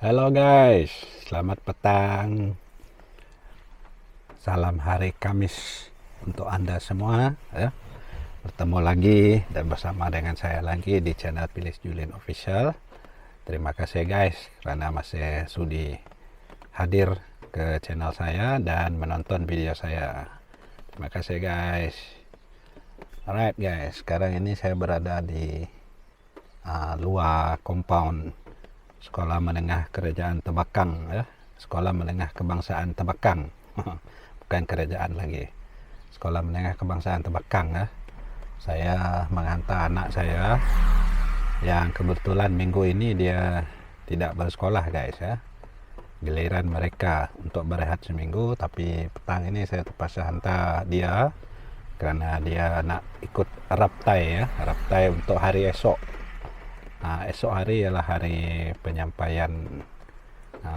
Halo guys, selamat petang. Salam hari Kamis untuk Anda semua ya. Bertemu lagi dan bersama dengan saya lagi di channel Pilis Julin Official. Terima kasih guys karena masih sudi hadir ke channel saya dan menonton video saya. Terima kasih guys. Alright guys, sekarang ini saya berada di luar compound Sekolah Menengah Kerajaan Tebakang ya. Sekolah Menengah Kebangsaan Tebakang. Bukan kerajaan lagi. Sekolah Menengah Kebangsaan Tebakang ya. Saya menghantar anak saya yang kebetulan minggu ini dia tidak bersekolah guys ya. Giliran mereka untuk berehat seminggu, tapi petang ini saya terpaksa hantar dia karena dia nak ikut raptai ya. Raptai untuk hari esok. Esok hari ialah hari penyampaian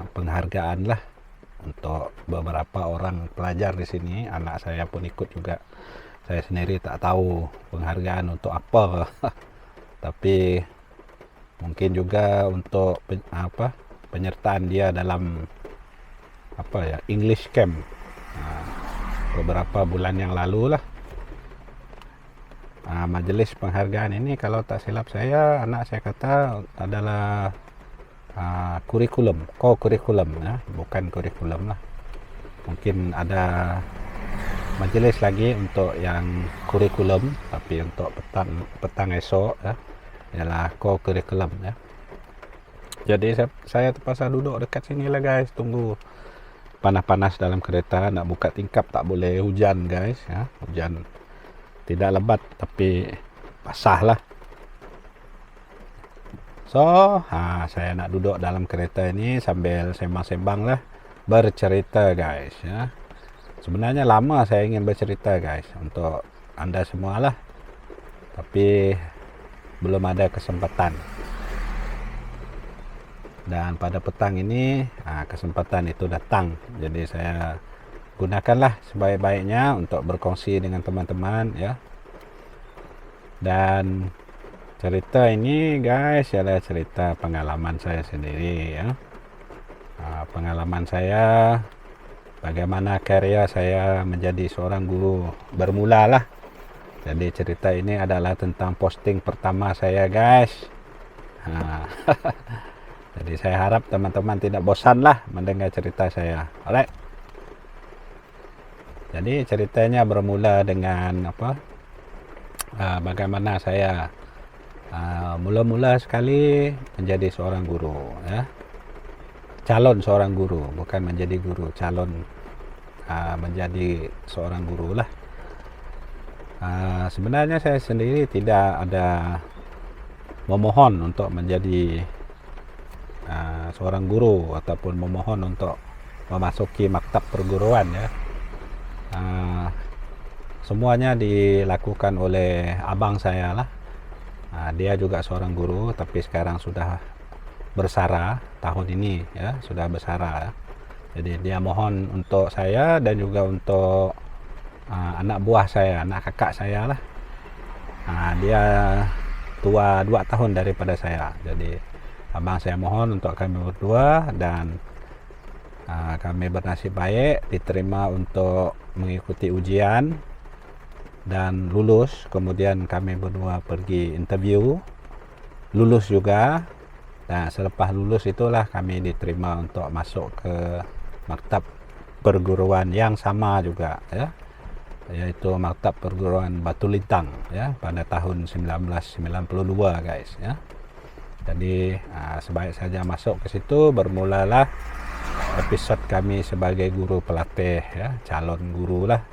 penghargaan lah untuk beberapa orang pelajar di sini. Anak saya pun ikut juga. Saya sendiri tak tahu penghargaan untuk apa, tapi mungkin juga untuk penyertaan dia dalam English camp beberapa bulan yang lalu lah. Majelis penghargaan ini kalau tak silap saya, anak saya kata adalah kurikulum, co-kurikulum ya, bukan kurikulum lah. Mungkin ada majelis lagi untuk yang kurikulum, tapi untuk petang esok ya, ialah co-kurikulum ya. Jadi saya terpaksa duduk dekat sini lah guys, tunggu panas-panas dalam kereta, nak buka tingkap tak boleh, hujan guys ya, hujan tidak lebat tapi basah lah. So saya nak duduk dalam kereta ini sambil sembang-sembang lah, bercerita guys ya. Sebenarnya lama saya ingin bercerita guys untuk anda semua lah, tapi belum ada kesempatan. Dan pada petang ini kesempatan itu datang, jadi saya gunakanlah sebaik-baiknya untuk berkongsi dengan teman-teman ya. Dan cerita ini guys adalah cerita pengalaman saya sendiri ya. Pengalaman saya, bagaimana karya saya menjadi seorang guru bermula lah. Jadi cerita ini adalah tentang posting pertama saya guys. Jadi saya harap teman-teman tidak bosan lah mendengar cerita saya. Alright. Jadi ceritanya bermula dengan bagaimana saya mula-mula sekali menjadi seorang guru ya. Calon seorang guru, bukan menjadi guru, calon menjadi seorang guru lah. Sebenarnya saya sendiri tidak ada memohon untuk menjadi seorang guru ataupun memohon untuk memasuki maktab perguruan ya. Semuanya dilakukan oleh abang saya lah. Dia juga seorang guru, tapi sekarang sudah bersara tahun ini ya, sudah bersara ya. Jadi dia mohon untuk saya dan juga untuk anak buah saya, anak kakak saya lah. Dia tua 2 tahun daripada saya. Jadi abang saya mohon untuk kami berdua, dan kami bernasib baik diterima untuk mengikuti ujian dan lulus. Kemudian kami berdua pergi interview, lulus juga. Nah, selepas lulus itulah kami diterima untuk masuk ke maktab perguruan yang sama juga ya, yaitu maktab perguruan Batu Lintang ya, pada tahun 1992 guys ya. Jadi sebaik saja masuk ke situ, bermulalah episod kami sebagai guru pelatih ya, calon guru lah.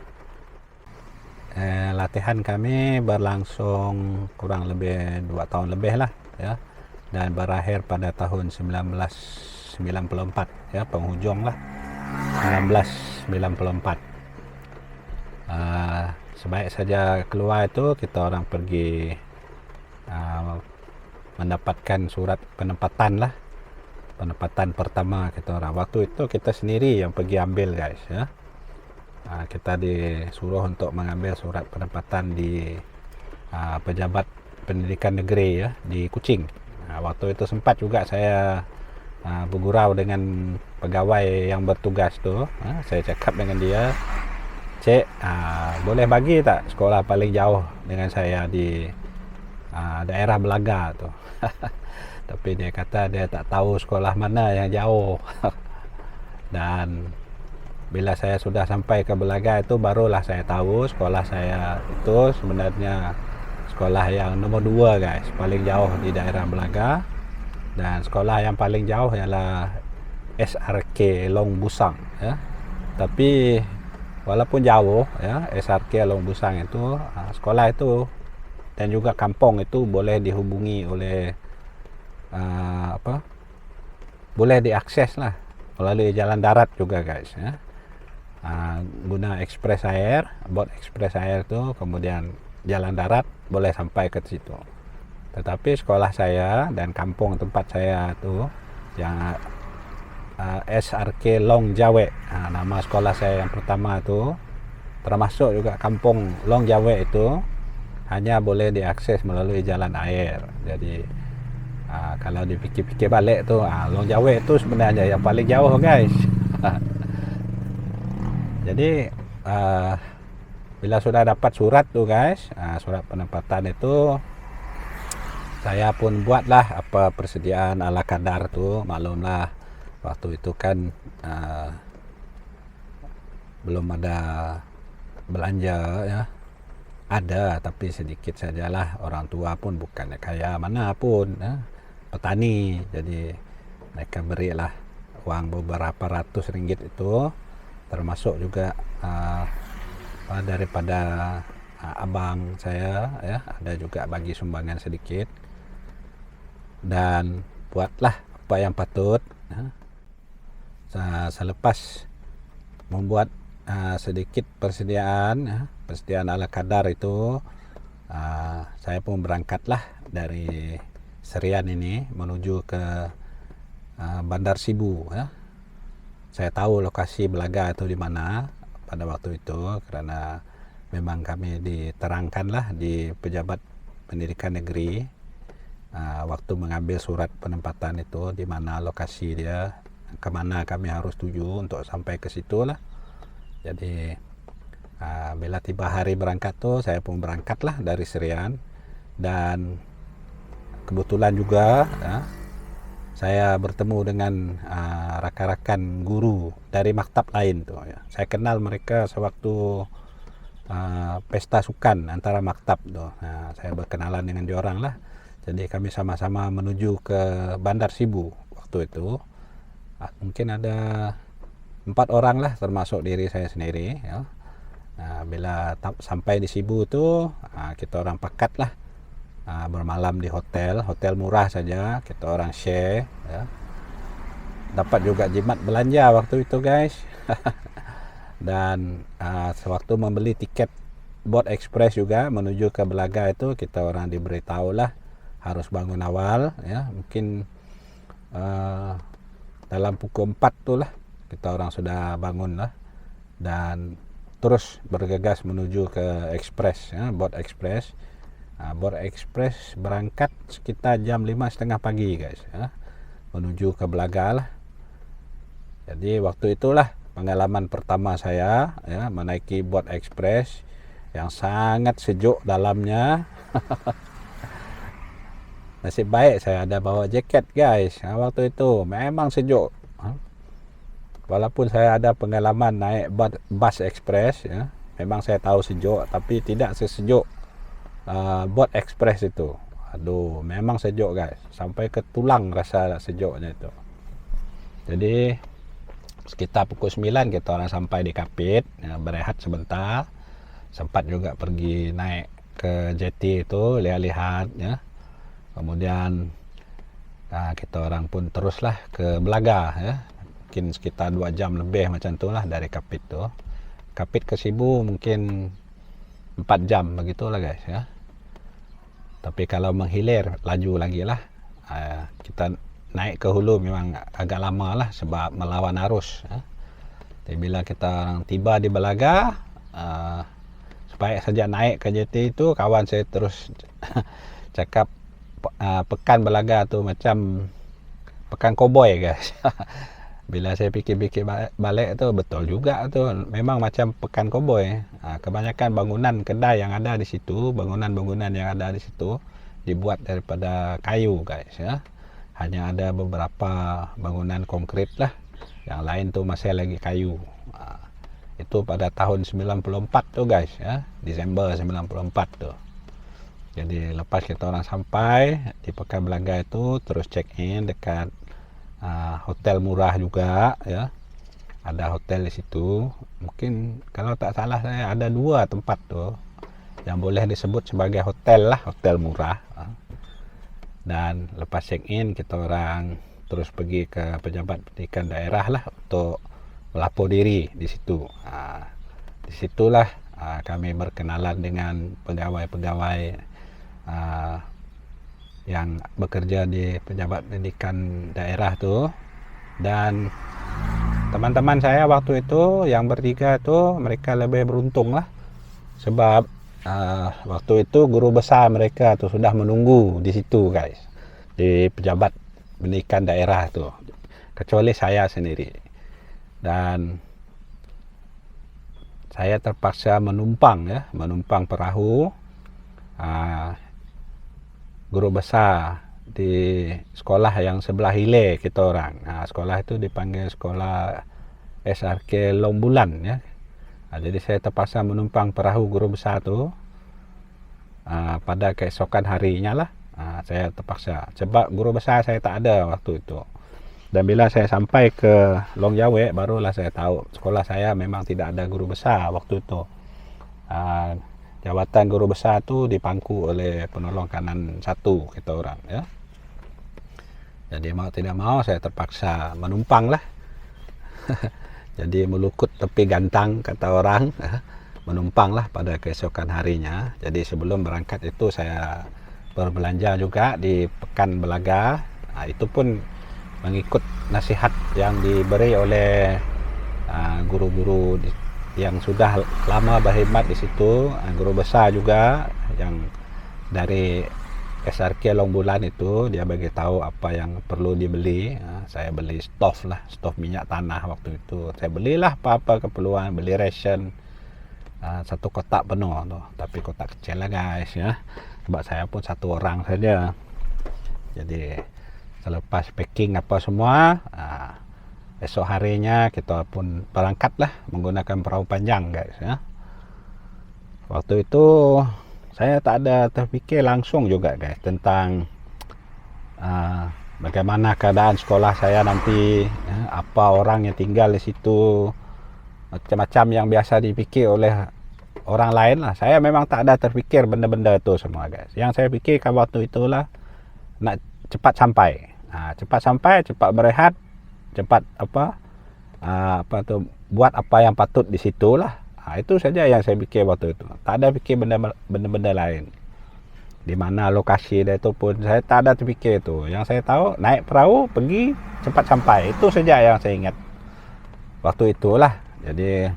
Latihan kami berlangsung kurang lebih 2 tahun lebih lah ya, dan berakhir pada tahun 1994 ya, penghujung lah 1994. Sebaik saja keluar itu, kita orang pergi mendapatkan surat penempatan lah, penempatan pertama kita orang. Waktu itu kita sendiri yang pergi ambil guys ya. Kita disuruh untuk mengambil surat penempatan di pejabat pendidikan negeri ya, di Kuching. Waktu itu sempat juga saya bergurau dengan pegawai yang bertugas tu. Saya cakap dengan dia, "Cik, boleh bagi tak sekolah paling jauh dengan saya di daerah Belaga tu?" Tapi dia kata dia tak tahu sekolah mana yang jauh. Dan bila saya sudah sampai ke Belaga itu, barulah saya tahu sekolah saya itu sebenarnya sekolah yang nomor 2 guys, paling jauh di daerah Belaga. Dan sekolah yang paling jauh ialah SRK Long Busang ya. Tapi walaupun jauh ya, SRK Long Busang itu, sekolah itu dan juga kampung itu boleh dihubungi oleh boleh diakses lah melalui jalan darat juga guys ya. Guna ekspres air, bot ekspres air itu, kemudian jalan darat boleh sampai ke situ. Tetapi sekolah saya dan kampung tempat saya itu yang SRK Long Jawe, nama sekolah saya yang pertama itu, termasuk juga kampung Long Jawe itu, hanya boleh diakses melalui jalan air. Jadi kalau dipikir-pikir balik tu, Long Jawe itu sebenarnya yang paling jauh guys. Jadi bila sudah dapat surat tu guys, surat penempatan itu, saya pun buatlah apa persediaan ala kadar tu. Maklumlah waktu itu kan belum ada belanja ya, ada tapi sedikit sajalah. Orang tua pun bukannya kaya mana pun ya, petani. Jadi mereka berilah uang beberapa ratus ringgit itu, termasuk juga daripada abang saya ya, ada juga bagi sumbangan sedikit. Dan buatlah apa yang patut ya. Selepas membuat sedikit persediaan ya, persediaan ala kadar itu, saya pun berangkatlah dari Serian ini menuju ke Bandar Sibu ya. Saya tahu lokasi Belaga itu di mana pada waktu itu, karena memang kami diterangkanlah di pejabat pendidikan negeri waktu mengambil surat penempatan itu, di mana lokasi dia, kemana kami harus tuju untuk sampai ke situ lah. Jadi bila tiba hari berangkat tuh, saya pun berangkatlah dari Serian. Dan kebetulan juga ya, saya bertemu dengan rakan-rakan guru dari maktab lain tuh ya. Saya kenal mereka sewaktu pesta sukan antara maktab tuh. Saya berkenalan dengan diorang lah. Jadi kami sama-sama menuju ke Bandar Sibu waktu itu. Mungkin ada 4 orang lah, termasuk diri saya sendiri ya. Bila sampai di Sibu tu, kita orang pakat lah bermalam di hotel murah saja, kita orang share ya. Dapat juga jimat belanja waktu itu guys. Dan sewaktu membeli tiket bot ekspres juga menuju ke Belaga itu, kita orang diberitahu lah harus bangun awal ya. Mungkin dalam pukul 4 tu lah kita orang sudah bangun lah, dan terus bergegas menuju ke ekspres ya, bot ekspres. Bot ekspres berangkat sekitar jam 5:30 pagi guys ya, menuju ke Belaga lah. Jadi waktu itulah pengalaman pertama saya ya, menaiki bot ekspres yang sangat sejuk dalamnya. Nasib baik saya ada bawa jaket guys. Waktu itu memang sejuk. Walaupun saya ada pengalaman naik bus ekspres ya, memang saya tahu sejuk, tapi tidak sesejuk bot ekspres itu. Aduh, memang sejuk guys, sampai ke tulang rasa sejuknya itu. Jadi sekitar pukul 9 kita orang sampai di Kapit ya, berehat sebentar. Sempat juga pergi naik ke jeti itu, lihat-lihat ya. Kemudian kita orang pun teruslah ke Belaga ya. Mungkin sekitar 2 jam lebih macam itulah dari Kapit tu. Kapit ke Sibu mungkin 4 jam begitulah guys ya. Tapi kalau menghilir laju lagi lah. Kita naik ke hulu memang agak lama lah sebab melawan arus ya. Tapi bila kita orang tiba di Belaga, supaya saja naik ke jeti itu, kawan saya terus cakap pekan Belaga tu macam pekan koboi guys. Bila saya pikir-pikir balik itu betul juga tuh, memang macam pekan koboi. Kebanyakan bangunan kedai yang ada di situ, bangunan-bangunan yang ada di situ dibuat daripada kayu guys ya. Hanya ada beberapa bangunan konkrit lah, yang lain tuh masih lagi kayu. Itu pada tahun 94 tuh guys ya, Desember 94 tuh. Jadi lepas kita orang sampai di Pekan Belaga itu, terus check in dekat hotel murah juga ya. Ada hotel di situ. Mungkin kalau tak salah saya ada 2 tempat tuh yang boleh disebut sebagai hotel lah, hotel murah. Dan lepas check in kita orang terus pergi ke pejabat pendidikan daerah lah untuk melapor diri di situ. Disitulah kami berkenalan dengan pegawai-pegawai yang bekerja di pejabat pendidikan daerah tuh. Dan teman-teman saya waktu itu yang bertiga itu mereka lebih beruntung lah, sebab waktu itu guru besar mereka tuh sudah menunggu di situ guys, di pejabat pendidikan daerah tuh, kecuali saya sendiri. Dan saya terpaksa menumpang perahu guru besar di sekolah yang sebelah hilir kita orang. Sekolah itu dipanggil sekolah SRK Long Bulan ya. Jadi saya terpaksa menumpang perahu guru besar tu pada keesokan harinya lah. Saya terpaksa, sebab guru besar saya tak ada waktu itu. Dan bila saya sampai ke Long Jawe, barulah saya tahu sekolah saya memang tidak ada guru besar waktu itu. Jawatan guru besar tu dipangku oleh penolong kanan 1 kita orang ya. Jadi mau tidak mau saya terpaksa menumpang lah. Jadi melukut tepi gantang kata orang, menumpang lah pada keesokan harinya. Jadi sebelum berangkat itu saya berbelanja juga di Pekan Belaga. Itu pun mengikut nasihat yang diberi oleh guru-guru yang sudah lama berkhidmat di situ, guru besar juga yang dari SRK Long Bulan itu. Dia bagi tahu apa yang perlu dibeli. Saya beli stov lah, stov minyak tanah waktu itu. Saya belilah apa-apa keperluan, beli ration 1 kotak penuh tuh, tapi kotak kecil lah guys ya, sebab saya pun 1 orang saja. Jadi selepas packing apa semua, esok harinya kita pun berangkat lah menggunakan perahu panjang guys ya. Waktu itu saya tak ada terfikir langsung juga guys tentang bagaimana keadaan sekolah saya nanti ya, apa orang yang tinggal di situ, macam-macam yang biasa dipikir oleh orang lain lah. Saya memang tak ada terfikir benda-benda itu semua guys. Yang saya fikirkan waktu itulah nak cepat sampai, cepat berehat, cepat buat apa yang patut di situ lah. Itu saja yang saya fikir waktu itu. Tak ada fikir benda-benda lain. Di mana lokasi dia itu pun saya tak ada terfikir itu. Yang saya tahu naik perahu pergi cepat sampai. Itu saja yang saya ingat waktu itulah. Jadi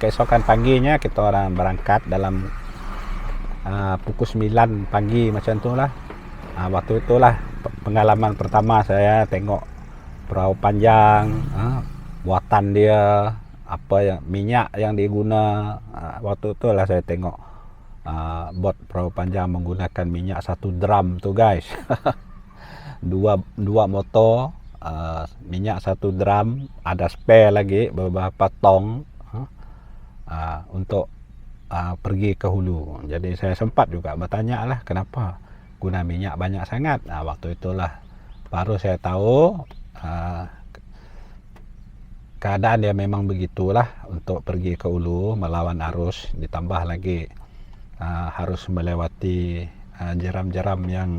keesokan paginya kita orang berangkat dalam pukul 9 pagi macam itulah. Waktu itulah pengalaman pertama saya tengok perahu panjang, buatan dia, apa yang minyak yang diguna. Waktu itulah saya tengok bot perahu panjang menggunakan minyak 1 drum tu guys. dua motor, minyak 1 drum, ada spare lagi beberapa tong untuk pergi ke hulu. Jadi saya sempat juga bertanya lah kenapa guna minyak banyak sangat. Waktu itulah baru saya tahu keadaan dia memang begitulah untuk pergi ke hulu melawan arus, ditambah lagi harus melewati jeram-jeram yang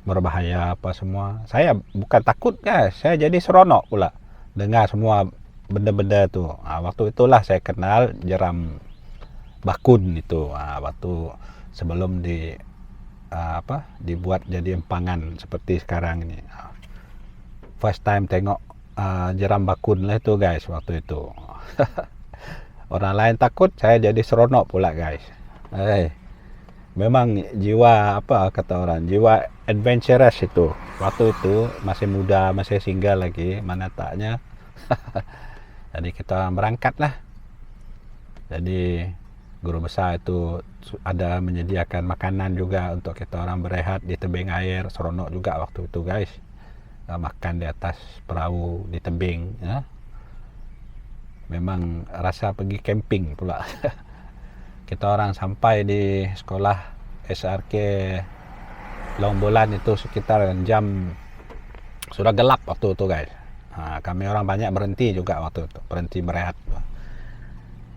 berbahaya apa semua. Saya bukan takut guys, saya jadi seronok pula dengar semua benda-benda tu. Waktu itulah saya kenal jeram bakun itu. Waktu sebelum dibuat jadi empangan seperti sekarang ini. First time tengok jeram bakun lah itu guys waktu itu. Orang lain takut, saya jadi seronok pula guys. memang jiwa apa kata orang, jiwa adventurous itu. Waktu itu masih muda, masih single lagi, mana taknya. Jadi kita berangkat lah. Jadi guru besar itu ada menyediakan makanan juga untuk kita orang berehat di tebing air. Seronok juga waktu itu guys, makan di atas perahu di tebing ya. Memang rasa pergi camping pula. Kita orang sampai di sekolah SRK Long Bulan itu sekitar jam sudah gelap waktu itu guys. Kami orang banyak berhenti juga waktu itu, berhenti berehat.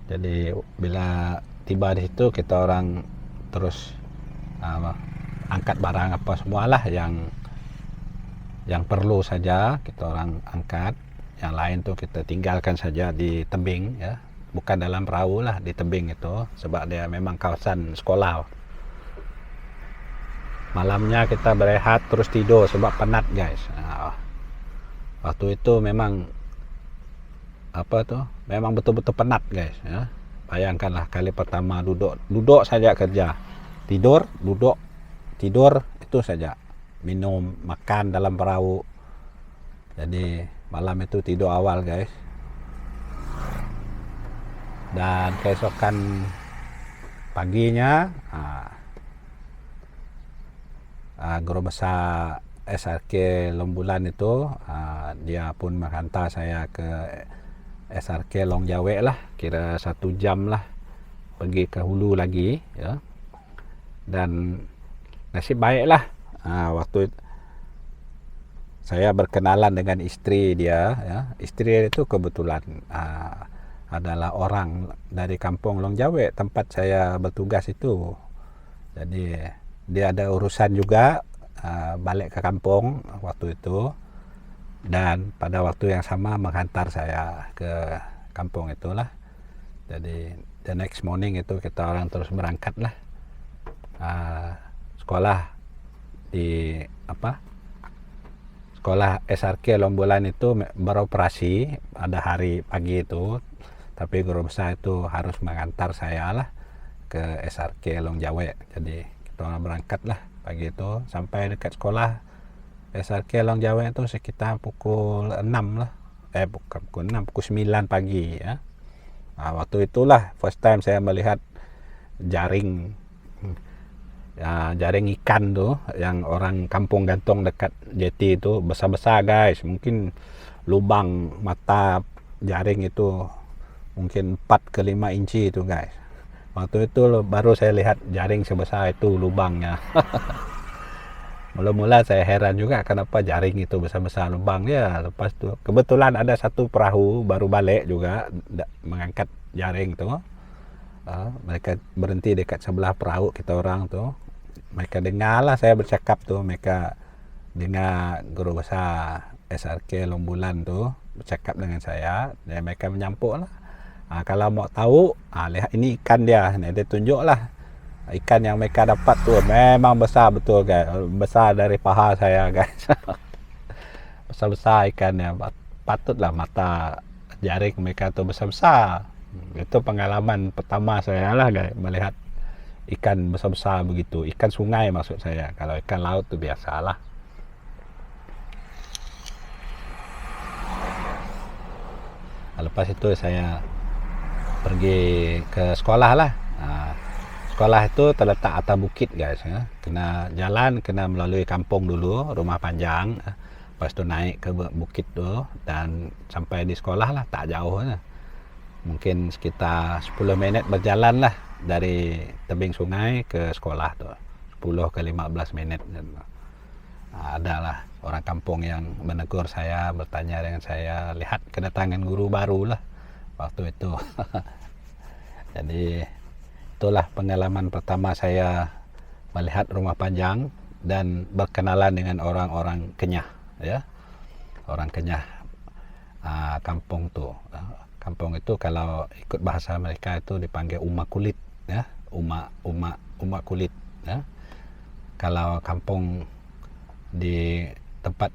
Jadi bila tiba di situ kita orang terus angkat barang apa semualah yang perlu saja kita orang angkat, yang lain tuh kita tinggalkan saja di tebing ya, bukan dalam perahu lah, di tebing itu sebab dia memang kawasan sekolah. Malamnya kita berehat terus tidur sebab penat guys. Waktu itu memang memang betul-betul penat guys ya. Bayangkanlah kali pertama duduk saja kerja, tidur, duduk, tidur, itu saja, minum, makan dalam perahu. Jadi malam itu tidur awal guys. Dan keesokan paginya guru besar SRK Long Bulan itu dia pun menghantar saya ke SRK Long Jawe lah, kira 1 jam lah pergi ke hulu lagi ya. Dan nasib baik lah waktu saya berkenalan dengan istri dia ya. Istri itu kebetulan adalah orang dari kampung Long Jawe tempat saya bertugas itu. Jadi dia ada urusan juga balik ke kampung waktu itu, dan pada waktu yang sama menghantar saya ke kampung itulah. Jadi the next morning itu kita orang terus berangkat lah. Sekolah di sekolah SRK Long Bulan itu beroperasi pada hari pagi itu, tapi guru besar itu harus mengantar saya lah ke SRK Long Jawe. Jadi kita orang berangkat lah pagi itu, sampai dekat sekolah SRK Long Jawe itu sekitar pukul 6 lah. Bukan pukul 6, pukul 9 pagi ya. Waktu itulah first time saya melihat jaring ikan tuh yang orang kampung gantung dekat jeti itu, besar-besar guys. Mungkin lubang mata jaring itu mungkin 4 ke 5 inci itu guys. Waktu itu baru saya lihat jaring sebesar itu lubangnya. Mula-mula saya heran juga kenapa jaring itu besar-besar lubangnya. Lepas itu kebetulan ada satu perahu baru balik juga mengangkat jaring tuh. Mereka berhenti dekat sebelah perahu kita orang tuh. Mereka dengar lah saya bercakap tuh. Mereka dengar guru besar SRK Long Bulan tuh bercakap dengan saya. Dan mereka menyampuk lah. Kalau mau tahu, lihat ini ikan dia. Dia tunjuk lah. Ikan yang mereka dapat tuh memang besar betul guys. Besar dari paha saya guys. Besar-besar ikannya. Patutlah mata jaring mereka tuh besar-besar. Itu pengalaman pertama saya lah guys, melihat ikan besar-besar begitu. Ikan sungai maksud saya. Kalau ikan laut tuh biasalah. Lepas itu saya pergi ke sekolah lah. Sekolah itu terletak atas bukit guys ya. Kena jalan, kena melalui kampung dulu, rumah panjang. Lepas itu naik ke bukit tuh dan sampai di sekolah lah, tak jauh lah. Mungkin sekitar 10 menit berjalan lah dari tebing sungai ke sekolah tuh. 10 ke 15 menit. Adalah orang kampung yang menegur saya, bertanya dengan saya, lihat kedatangan guru baru lah waktu itu. Jadi itulah pengalaman pertama saya melihat rumah panjang dan berkenalan dengan orang-orang Kenyah ya. Orang Kenyah kampung tuh. Kampung itu kalau ikut bahasa mereka itu dipanggil umak kulit ya. Umak kulit ya. Kalau kampung di tempat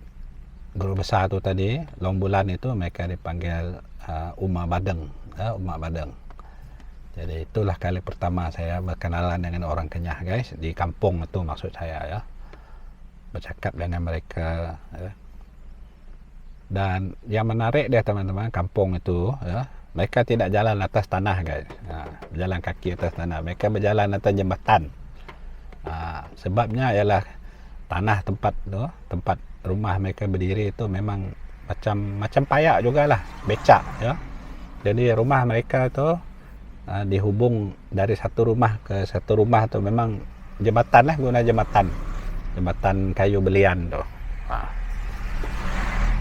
guru besar itu tadi Long Bulan itu mereka dipanggil Umak Badeng ya, Umak Badeng. Jadi itulah kali pertama saya berkenalan dengan orang Kenyah, guys, di kampung itu maksud saya ya. Bercakap dengan mereka ya. Dan yang menarik dia teman-teman, kampung itu ya, mereka tidak jalan atas tanah, guys. Berjalan kaki atas tanah, mereka berjalan atas jembatan. Sebabnya ialah tanah tempat tu, tempat rumah mereka berdiri itu memang macam payak jugalah, becak ya. Jadi rumah mereka tu dihubung dari satu rumah ke satu rumah tu memang jembatan lah, guna jembatan kayu belian tu.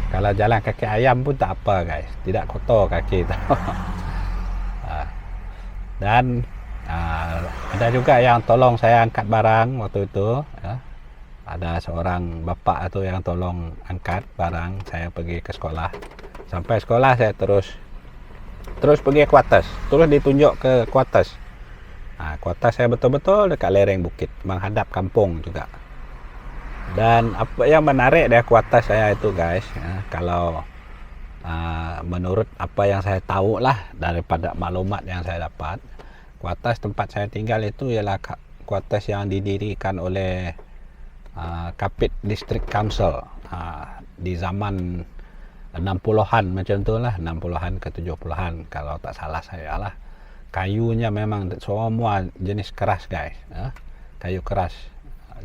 Kalau jalan kaki ayam pun tak apa, guys, tidak kotor kaki tu. Dan ada juga yang tolong saya angkat barang waktu itu ya. Ada seorang bapak itu yang tolong angkat barang saya pergi ke sekolah. Sampai sekolah saya terus pergi ke Kuartes, terus ditunjuk ke Kuartes. Kuartes saya betul-betul dekat lereng bukit, menghadap kampung juga. Dan apa yang menarik dari Kuartes saya itu, guys ya, kalau menurut apa yang saya tahu lah daripada maklumat yang saya dapat, Kuartes tempat saya tinggal itu ialah Kuartes yang didirikan oleh Kapit District Council di zaman 60-an macam tu lah, 60-an ke 70-an kalau tak salah saya lah. Kayunya memang semua jenis keras, guys ya. Kayu keras,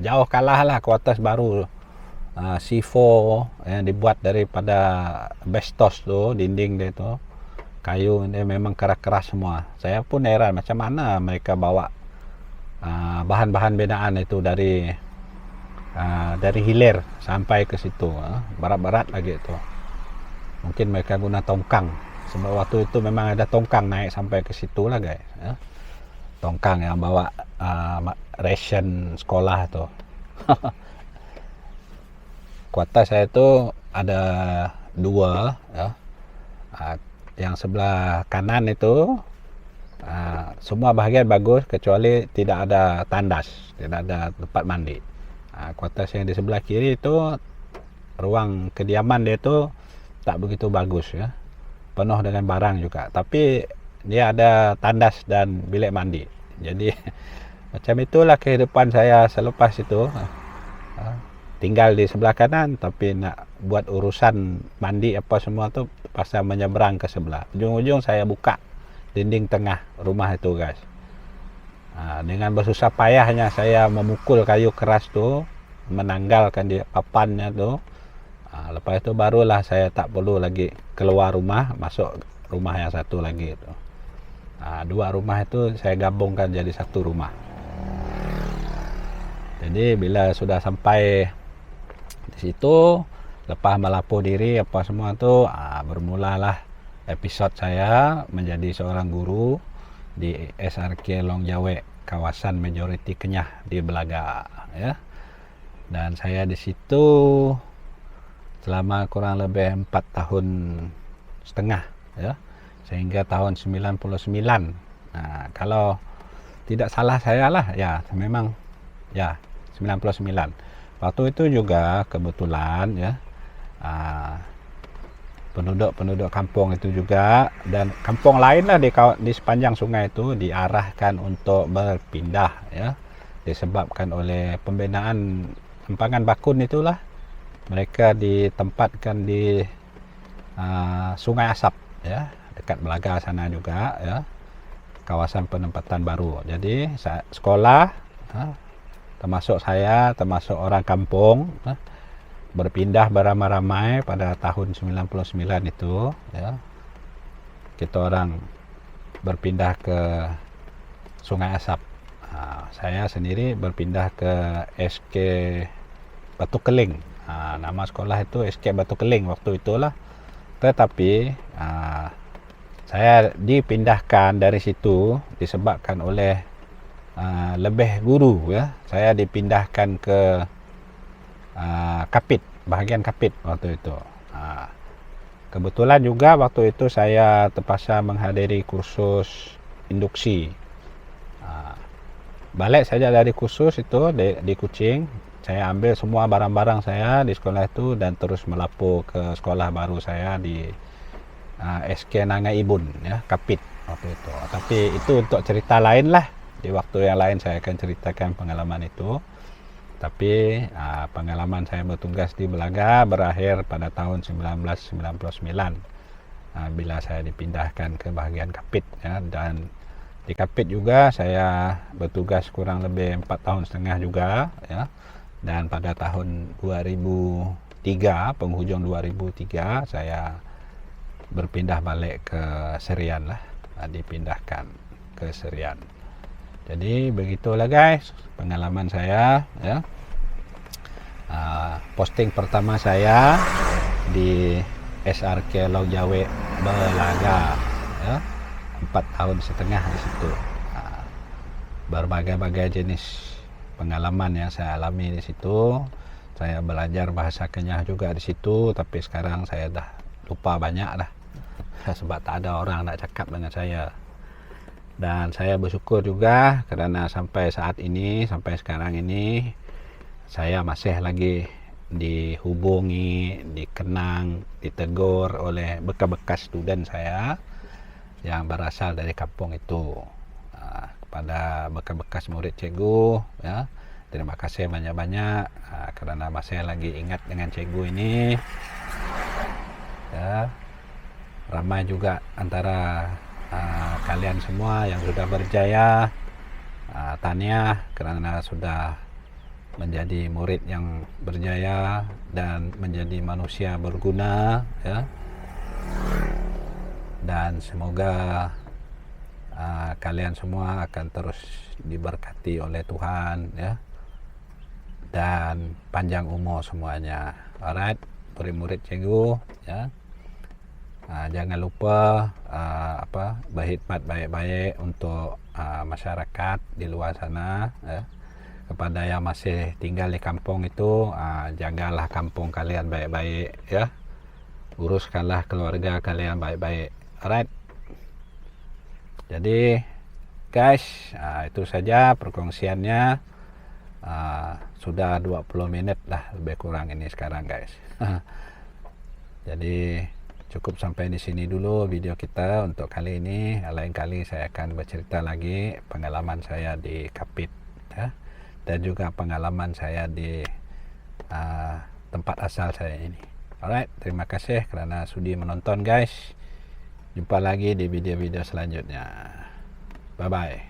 jauh kalah lah Kuartes baru C4 yang dibuat daripada asbestos tu, dinding dia tu, kayu dia memang keras-keras semua. Saya pun heran macam mana mereka bawa bahan-bahan binaan itu dari hilir sampai ke situ, berat-berat lagi itu. Mungkin mereka guna tongkang, sebab waktu itu memang ada tongkang naik sampai ke situ lah, guys ya. Tongkang yang bawa ration sekolah tu. Kuartes saya itu ada dua ya. Yang sebelah kanan itu semua bahagian bagus kecuali tidak ada tandas, tidak ada tempat mandi. Kuartes yang di sebelah kiri itu ruang kediaman dia itu tak begitu bagus ya, penuh dengan barang juga, tapi dia ada tandas dan bilik mandi. Jadi macam itulah kehidupan saya selepas itu, tinggal di sebelah kanan tapi nak buat urusan mandi apa semua tu pasal menyeberang ke sebelah. Ujung-ujung saya buka dinding tengah rumah itu, guys. Dengan bersusah payahnya saya memukul kayu keras tu, menanggalkan dia papannya tu. Lepas itu barulah saya tak perlu lagi keluar rumah, masuk rumah yang satu lagi itu. Dua rumah itu saya gabungkan jadi satu rumah. Jadi bila sudah sampai di situ, lepas melapor diri apa semua tu, bermulalah episod saya menjadi seorang guru di SRK Long Jawe, kawasan majoriti Kenyah di Belaga ya. Dan saya di situ selama kurang lebih 4 tahun setengah ya, sehingga tahun 99. Kalau tidak salah saya lah ya, memang ya 99. Waktu itu juga kebetulan ya, penduduk kampung itu juga dan kampung lain lah di sepanjang sungai itu diarahkan untuk berpindah ya, disebabkan oleh pembinaan empangan bakun itulah. Mereka ditempatkan di Sungai Asap ya, dekat Belaga sana juga ya, kawasan penempatan baru. Jadi sekolah termasuk saya, termasuk orang kampung berpindah beramai-ramai pada tahun 99 itu ya. Kita orang berpindah ke Sungai Asap. Saya sendiri berpindah ke SK Batu Keling. Nama sekolah itu SK Batu Keling waktu itulah. Tetapi saya dipindahkan dari situ disebabkan oleh lebih guru ya. Saya dipindahkan ke Kapit, bahagian Kapit waktu itu. Kebetulan juga waktu itu saya terpaksa menghadiri kursus induksi. Balik saja dari kursus itu di Kuching, saya ambil semua barang-barang saya di sekolah itu dan terus melapor ke sekolah baru saya di SK Nangai Ibun ya, Kapit. waktu itu. Tapi itu untuk cerita lain lah. Di waktu yang lain saya akan ceritakan pengalaman itu. Tapi pengalaman saya bertugas di Belaga berakhir pada tahun 1999 bila saya dipindahkan ke bahagian Kapit ya. Dan di Kapit juga saya bertugas kurang lebih 4 tahun setengah juga ya. Dan pada tahun 2003, penghujung 2003 saya berpindah balik ke Serian lah, dipindahkan ke Serian. Jadi begitulah guys pengalaman saya ya. Posting pertama saya di SRK Laut Jawe Belaga ya, 4 tahun setengah di situ. Berbagai-bagai jenis pengalaman yang saya alami di situ. Saya belajar bahasa Kenyah juga di situ, tapi sekarang saya dah lupa banyak dah sebab tak ada orang nak cakap dengan saya. Dan saya bersyukur juga kerana sampai saat ini, sampai sekarang ini saya masih lagi dihubungi, dikenang, ditegur oleh bekas-bekas student saya yang berasal dari kampung itu. Kepada bekas-bekas murid cikgu ya, terima kasih banyak-banyak kerana masih lagi ingat dengan cikgu ini ya. Ramai juga antara kalian semua yang sudah berjaya, tahniah kerana sudah menjadi murid yang berjaya dan menjadi manusia berguna ya. Dan semoga kalian semua akan terus diberkati oleh Tuhan ya, dan panjang umur semuanya. Alright, murid-murid cikgu ya, jangan lupa berkhidmat baik-baik untuk masyarakat di luar sana ya. Kepada yang masih tinggal di kampung itu, jagalah kampung kalian baik-baik ya, uruskanlah keluarga kalian baik-baik. Alright, jadi guys, itu saja perkongsiannya. Sudah 20 menit lah lebih kurang ini sekarang guys. Jadi cukup sampai di sini dulu video kita untuk kali ini. Lain kali saya akan bercerita lagi pengalaman saya di Kapit ya, dan juga pengalaman saya di tempat asal saya ini. Alright, terima kasih kerana sudi menonton guys. Jumpa lagi di video-video selanjutnya. Bye bye.